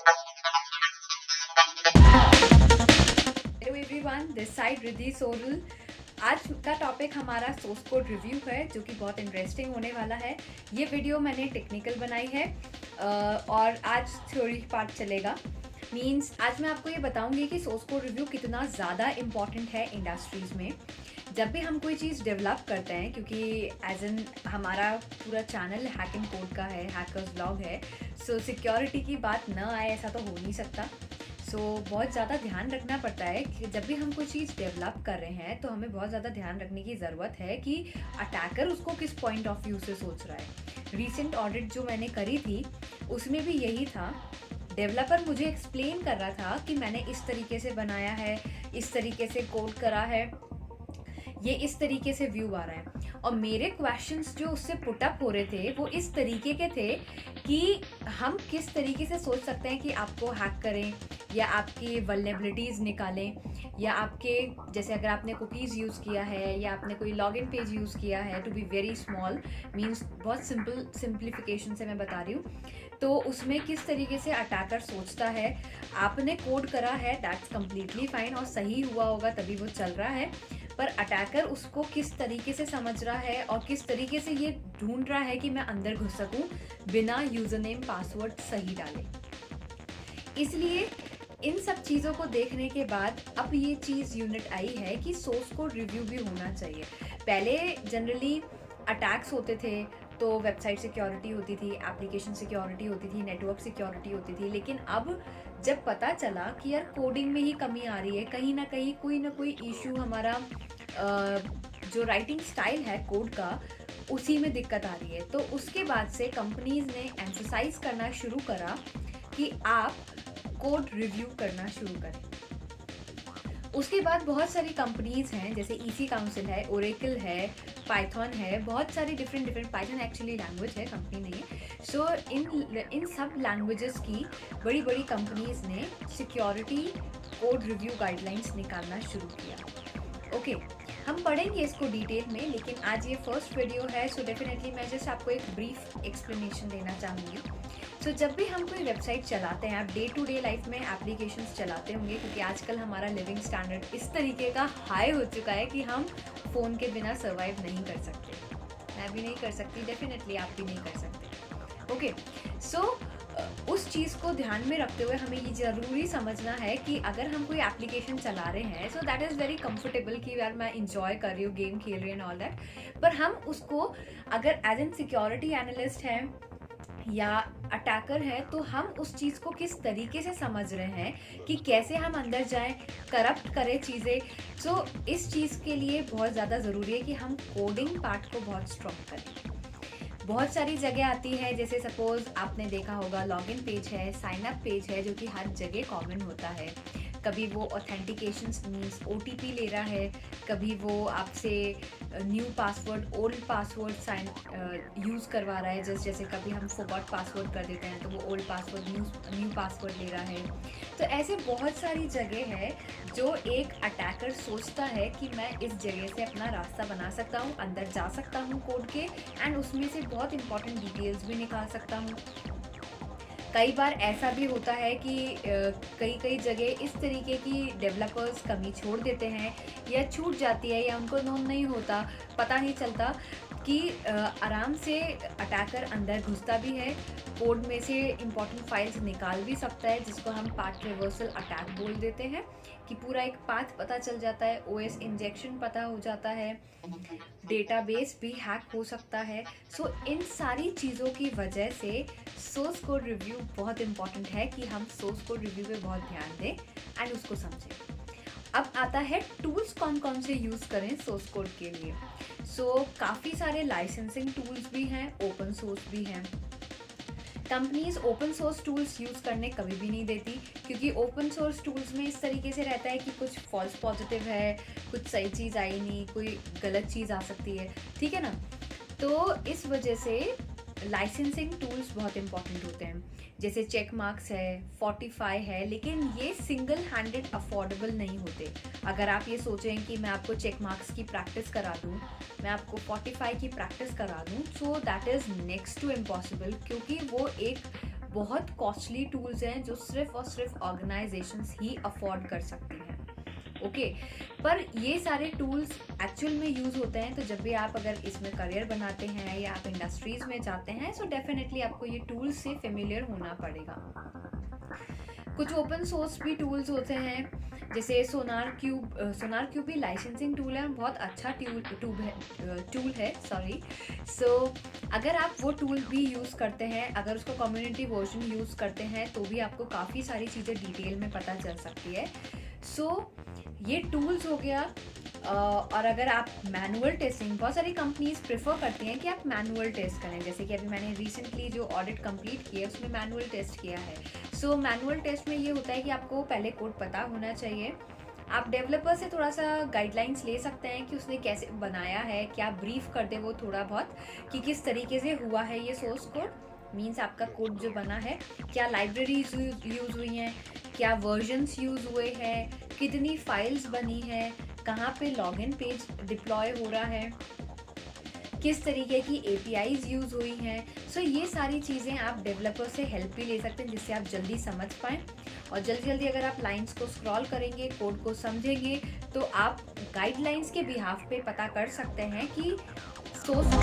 Hello everyone, this side Riddhi Soral. आज का topic हमारा सोर्स कोड रिव्यू है, जो कि बहुत इंटरेस्टिंग होने वाला है। ये वीडियो मैंने टेक्निकल बनाई है और आज थ्योरी पार्ट चलेगा। मींस आज मैं आपको ये बताऊंगी कि सोर्स कोड रिव्यू कितना ज़्यादा इम्पॉर्टेंट है इंडस्ट्रीज़ में। जब भी हम कोई चीज़ डेवलप करते हैं, क्योंकि एज एन हमारा पूरा चैनल हैक एंड कोड का है, हैकर्स ब्लॉग है, सो सिक्योरिटी की बात न आए ऐसा तो हो नहीं सकता। सो बहुत ज़्यादा ध्यान रखना पड़ता है कि जब भी हम कोई चीज़ डेवलप कर रहे हैं तो हमें बहुत ज़्यादा ध्यान रखने की ज़रूरत है कि अटैकर उसको किस पॉइंट ऑफ व्यू से सोच रहा है। रीसेंट ऑडिट जो मैंने करी थी उसमें भी यही था। डेवलपर मुझे एक्सप्लेन कर रहा था कि मैंने इस तरीके से बनाया है, इस तरीके से कोड करा है, ये इस तरीके से व्यू आ रहा है। और मेरे क्वेश्चंस जो उससे पुटअप हो रहे थे वो इस तरीके के थे कि हम किस तरीके से सोच सकते हैं कि आपको हैक करें या आपकी वल्नरेबिलिटीज़ निकालें, या आपके जैसे अगर आपने कुकीज़ यूज़ किया है या आपने कोई लॉगिन पेज यूज़ किया है, to be very small, means बहुत सिंप्लीफिकेशन से मैं बता रही हूँ, तो उसमें किस तरीके से अटैकर सोचता है। आपने कोड करा है, दैट्स कम्प्लीटली फाइन और सही हुआ होगा तभी वो चल रहा है, पर अटैकर उसको किस तरीके से समझ रहा है और किस तरीके से ये ढूंढ रहा है कि मैं अंदर घुस सकूं बिना यूजर नेम पासवर्ड सही डाले। इसलिए इन सब चीज़ों को देखने के बाद अब ये चीज़ यूनिट आई है कि सोर्स कोड रिव्यू भी होना चाहिए। पहले जनरली अटैक्स होते थे तो वेबसाइट सिक्योरिटी होती थी, एप्लीकेशन सिक्योरिटी होती थी, नेटवर्क सिक्योरिटी होती थी, लेकिन अब जब पता चला कि यार कोडिंग में ही कमी आ रही है, कहीं ना कोई इशू हमारा जो राइटिंग स्टाइल है कोड का उसी में दिक्कत आ रही है, तो उसके बाद से कंपनीज ने एम्फसाइज करना शुरू करा कि आप कोड रिव्यू करना शुरू करें। उसके बाद बहुत सारी कंपनीज हैं, जैसे ईसी काउंसिल है, ओरेकल है, पाइथन है, बहुत सारी डिफरेंट पाइथन एक्चुअली लैंग्वेज है, कंपनी नहीं है। सो इन सब लैंग्वेजेस की बड़ी बड़ी कंपनीज ने सिक्योरिटी कोड रिव्यू गाइडलाइंस निकालना शुरू किया। ओके, हम पढ़ेंगे इसको डिटेल में, लेकिन आज ये फर्स्ट वीडियो है, सो डेफिनेटली मैं जस्ट आपको एक ब्रीफ एक्सप्लेनेशन देना चाहूँगी। सो जब भी हम कोई वेबसाइट चलाते हैं, आप डे टू डे लाइफ में एप्लीकेशंस चलाते होंगे, क्योंकि आजकल हमारा लिविंग स्टैंडर्ड इस तरीके का हाई हो चुका है कि हम फ़ोन के बिना सर्वाइव नहीं कर सकते। मैं भी नहीं कर सकती, डेफिनेटली आप भी नहीं कर सकते। ओके, सो उस चीज़ को ध्यान में रखते हुए हमें ये ज़रूरी समझना है कि अगर हम कोई एप्लीकेशन चला रहे हैं, सो दैट इज़ वेरी कंफर्टेबल कि यार मैं इंजॉय कर रही हूँ, गेम खेल रही हूँ एंड ऑल दैट, पर हम उसको अगर एज एन सिक्योरिटी एनालिस्ट हैं या अटैकर है तो हम उस चीज़ को किस तरीके से समझ रहे हैं कि कैसे हम अंदर जाएं, करप्ट करें चीज़ें। सो इस चीज़ के लिए बहुत ज़्यादा ज़रूरी है कि हम कोडिंग पार्ट को बहुत स्ट्रॉन्ग करें। बहुत सारी जगह आती है, जैसे सपोज आपने देखा होगा लॉगिन पेज है, साइन अप पेज है, जो कि हर जगह कॉमन होता है। कभी वो ऑथेंटिकेशन मीन्स OTP ले रहा है, कभी वो आपसे new password old password sign use करवा रहा है, जैसे कभी हम फॉरगॉट पासवर्ड कर देते हैं तो वो ओल्ड पासवर्ड न्यू पासवर्ड ले रहा है। तो ऐसे बहुत सारी जगह है जो एक अटैकर सोचता है कि मैं इस जगह से अपना रास्ता बना सकता हूँ, अंदर जा सकता हूँ कोड के, एंड उसमें से बहुत इंपॉर्टेंट डिटेल्स भी निकाल सकता हूँ। कई बार ऐसा भी होता है कि कई जगह इस तरीके की डेवलपर्स कमी छोड़ देते हैं या छूट जाती है या उनको नोन नहीं होता, पता नहीं चलता कि आराम से अटैकर अंदर घुसता भी है, कोड में से इम्पॉर्टेंट फाइल्स निकाल भी सकता है, जिसको हम पाथ रिवर्सल अटैक बोल देते हैं, कि पूरा एक पाथ पता चल जाता है, OS इंजेक्शन पता हो जाता है, डेटाबेस भी हैक हो सकता है। सो इन सारी चीज़ों की वजह से सोर्स कोड रिव्यू बहुत इंपॉर्टेंट है कि हम सोर्स कोड रिव्यू पे बहुत ध्यान दें एंड उसको समझें। अब आता है टूल्स कौन कौन से यूज़ करें सोर्स कोड के लिए। सो काफ़ी सारे लाइसेंसिंग टूल्स भी हैं, ओपन सोर्स भी हैं। Companies open source tools use करने कभी भी नहीं देती, क्योंकि ओपन सोर्स टूल्स में इस तरीके से रहता है कि कुछ फॉल्स पॉजिटिव है, कुछ सही चीज़ आई नहीं, कोई गलत चीज़ आ सकती है, ठीक है ना। तो इस वजह से लाइसेंसिंग टूल्स बहुत इंपॉर्टेंट होते हैं, जैसे चेक मार्क्स है, फोर्टिफाई है, लेकिन ये सिंगल हैंडेड अफोर्डेबल नहीं होते। अगर आप ये सोचें कि मैं आपको चेक मार्क्स की प्रैक्टिस करा दूँ, मैं आपको फोर्टिफाई की प्रैक्टिस करा दूँ, so that is next to impossible, क्योंकि वो एक बहुत कॉस्टली टूल्स हैं जो सिर्फ और सिर्फ ऑर्गेनाइजेशंस ही अफोर्ड कर सकती हैं। ओके पर ये सारे टूल्स एक्चुअल में यूज़ होते हैं, तो जब भी आप अगर इसमें करियर बनाते हैं या आप इंडस्ट्रीज़ में जाते हैं, सो डेफिनेटली आपको ये टूल्स से फेमिलियर होना पड़ेगा। कुछ ओपन सोर्स भी टूल्स होते हैं, जैसे सोनार क्यूब भी लाइसेंसिंग टूल है, बहुत अच्छा टूल है सॉरी। सो अगर आप वो टूल भी यूज़ करते हैं, अगर उसको कम्युनिटी वर्जन यूज़ करते हैं, तो भी आपको काफ़ी सारी चीज़ें डिटेल में पता चल सकती है। सो ये टूल्स हो गया। और अगर आप मैनुअल टेस्टिंग, बहुत सारी कंपनीज प्रेफर करती हैं कि आप मैनुअल टेस्ट करें, जैसे कि अभी मैंने रिसेंटली जो ऑडिट कंप्लीट किया है उसमें मैनुअल टेस्ट किया है। सो मैनुअल टेस्ट में ये होता है कि आपको पहले कोड पता होना चाहिए। आप डेवलपर से थोड़ा सा गाइडलाइंस ले सकते हैं कि उसने कैसे बनाया है, क्या ब्रीफ कर दे वो थोड़ा बहुत कि किस तरीके से हुआ है ये सोर्स कोड, मीन्स आपका कोड जो बना है, क्या लाइब्रेरीज यूज़ हुई हैं, क्या वर्जन्स यूज़ हुए हैं, कितनी फाइल्स बनी है, कहाँ पे लॉगिन पेज डिप्लॉय हो रहा है, किस तरीके की APIs यूज़ हुई हैं। सो ये सारी चीज़ें आप डेवलपर से हेल्प भी ले सकते हैं, जिससे आप जल्दी समझ पाएँ। और जल्दी जल्दी अगर आप लाइंस को स्क्रॉल करेंगे, कोड को समझेंगे, तो आप गाइडलाइंस के बिहाफ पे पता कर सकते हैं कि सोर्स